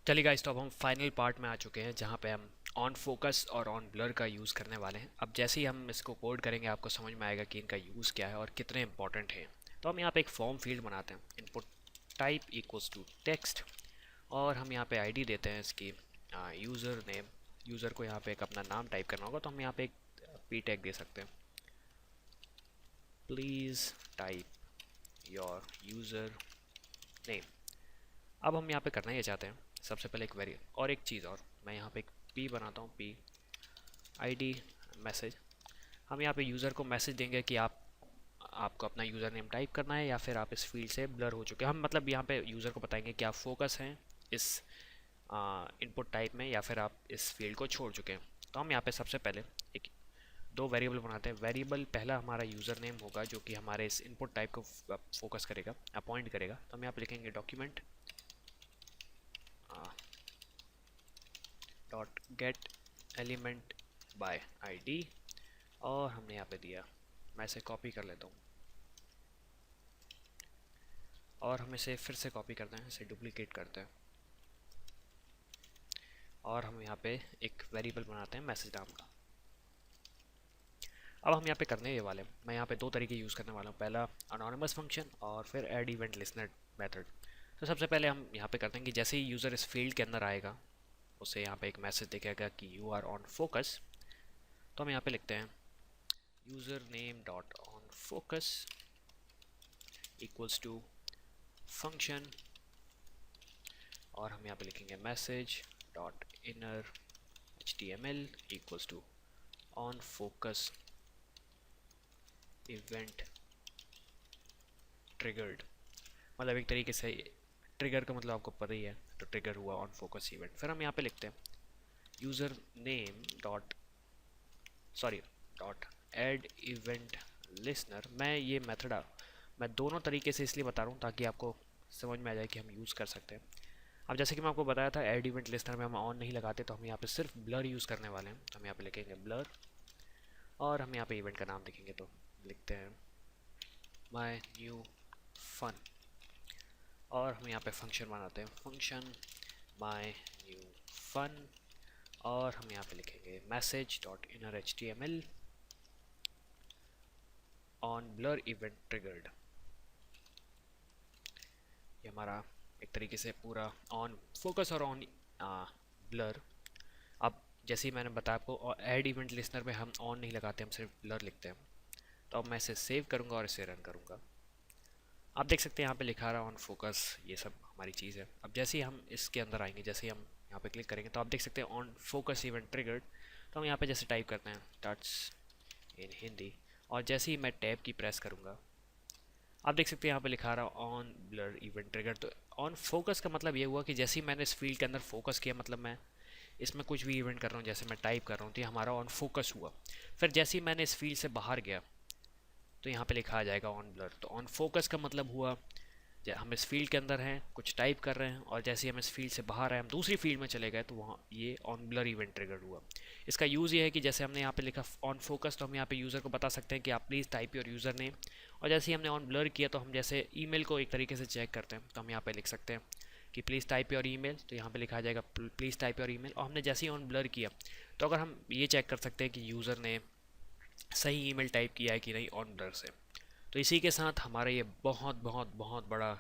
चलिए गाइस, तो अब हम फाइनल पार्ट में आ चुके हैं जहाँ पे हम ऑन फोकस और ऑन ब्लर का यूज़ करने वाले हैं। अब जैसे ही हम इसको कोड करेंगे आपको समझ में आएगा कि इनका यूज़ क्या है और कितने इंपॉर्टेंट हैं। तो हम यहाँ पे एक फॉर्म फील्ड बनाते हैं, input type equals to text, और हम यहाँ पे आईडी देते हैं इसकी यूज़र नेम। यूज़र को यहाँ पे एक अपना नाम टाइप करना होगा, तो हम यहाँ पे एक पी टैग दे सकते हैं, please type your user name. अब हम यहाँ पे करना ये चाहते हैं, सबसे पहले एक वेरी और एक चीज़, और मैं यहाँ पे एक पी बनाता हूँ, पी आईडी मैसेज। हम यहाँ पे यूज़र को मैसेज देंगे कि आपको अपना यूज़र नेम टाइप करना है या फिर आप इस फील्ड से ब्लर हो चुके हैं। हम मतलब यहाँ पे यूज़र को बताएंगे कि आप फोकस हैं इस इनपुट टाइप में या फिर आप इस फील्ड को छोड़ चुके हैं। तो हम यहाँ पे सबसे पहले एक दो वेरिएबल बनाते हैं। वेरिएबल पहला हमारा यूज़र नेम होगा जो कि हमारे इस इनपुट टाइप को फोकस करेगा, अपॉइंट करेगा। तो हम यहाँ पे लिखेंगे document dot gate element by ID, और हमने यहाँ पे दिया, मैं इसे कॉपी कर लेता हूँ और हम इसे फिर से कॉपी करते हैं, इसे डुप्लीकेट करते हैं और हम यहाँ पे एक वेरिएबल बनाते हैं मैसेज नाम का। अब हम यहाँ पे करने ये वाले, मैं यहाँ पे दो तरीके यूज़ करने वाला हूँ, पहला अनोनिमस फंक्शन और फिर ऐड इवेंट लिसनर मेथड। तो सबसे पहले हम यहाँ पे करते हैं कि जैसे ही यूज़र इस फील्ड के अंदर आएगा उसे यहाँ पे एक मैसेज दिखेगा कि यू आर ऑन फोकस। तो हम यहाँ पे लिखते हैं user name dot on focus equals to function, और हम यहाँ पे लिखेंगे message dot inner HTML equals to on focus event triggered. मतलब एक तरीके से ट्रिगर का मतलब आपको पता ही है, तो ट्रिगर हुआ ऑन फोकस इवेंट। फिर हम यहाँ पे लिखते हैं user name dot add event listener. मैं ये मेथड मैं दोनों तरीके से इसलिए बता रहा हूँ ताकि आपको समझ में आ जाए कि हम यूज़ कर सकते हैं। अब जैसे कि मैं आपको बताया था ऐड इवेंट लिस्टर में हम ऑन नहीं लगाते, तो हम यहाँ पे सिर्फ ब्लर यूज़ करने वाले हैं। हम यहाँ पे लिखेंगे ब्लर और हम यहाँ पे इवेंट का नाम लिखेंगे, तो लिखते हैं माय न्यू फन, और हम यहाँ पे फंक्शन बनाते हैं फंक्शन माय न्यू फन, और हम यहाँ पे लिखेंगे message dot inner HTML on blur event triggered. ये हमारा एक तरीके से पूरा ऑन फोकस और ऑन ब्लर। अब जैसे ही मैंने बताया आपको, ऐड इवेंट लिस्नर में हम ऑन नहीं लगाते, हम सिर्फ ब्लर लिखते हैं। तो अब मैं इसे सेव करूँगा और इसे रन करूँगा। आप देख सकते हैं यहाँ पे लिखा रहा ऑन फोकस, ये सब हमारी चीज़ है। अब जैसे ही हम इसके अंदर आएंगे, जैसे ही हम यहाँ पे क्लिक करेंगे, तो आप देख सकते हैं ऑन फोकस इवेंट ट्रिगर्ड। तो हम यहाँ पे जैसे टाइप करते हैं टच इन हिंदी, और जैसे ही मैं टैब की प्रेस करूँगा आप देख सकते हैं यहाँ पे लिखा रहा ऑन ब्लर इवेंट ट्रिगर। तो ऑन फोकस का मतलब ये हुआ कि जैसे ही मैंने इस फील्ड के अंदर फोकस किया, मतलब मैं इसमें कुछ भी इवेंट कर रहा हूँ, जैसे मैं टाइप कर रहा हूँ, तो ये हमारा ऑन फोकस हुआ। फिर जैसे ही मैंने इस फील्ड से बाहर गया तो यहाँ पे लिखा आ जाएगा ऑन ब्लर। तो ऑन फोकस का मतलब हुआ हम इस फील्ड के अंदर हैं, कुछ टाइप कर रहे हैं, और जैसे ही हम इस फील्ड से बाहर आए, हम दूसरी फील्ड में चले गए, तो वहाँ ये ऑन ब्लर इवेंट ट्रिगर्ड हुआ। इसका यूज़ ये है कि जैसे हमने यहाँ पे लिखा ऑन फोकस, तो हम यहाँ पे यूज़र को बता सकते हैं कि आप please type your user name, और जैसे ही हमने ऑन ब्लर किया तो हम जैसे ईमेल को एक तरीके से चेक करते हैं, तो हम यहाँ पे लिख सकते हैं कि प्लीज़ टाइप योर ईमेल। तो यहाँ पे लिखा आ जाएगा प्लीज़ टाइप योर ईमेल, और हमने जैसे ही ऑन ब्लर किया तो अगर हम ये चेक कर सकते हैं कि यूज़र ने सही ईमेल टाइप किया है कि नहीं ऑन ब्लर से। तो इसी के साथ हमारा ये बहुत बहुत बहुत बड़ा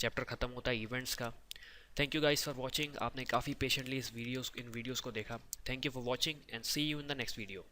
चैप्टर ख़त्म होता है इवेंट्स का। Thank you guys for watching. आपने काफ़ी पेशेंटली इन वीडियोज़ को देखा। Thank you for watching and see you in the next video.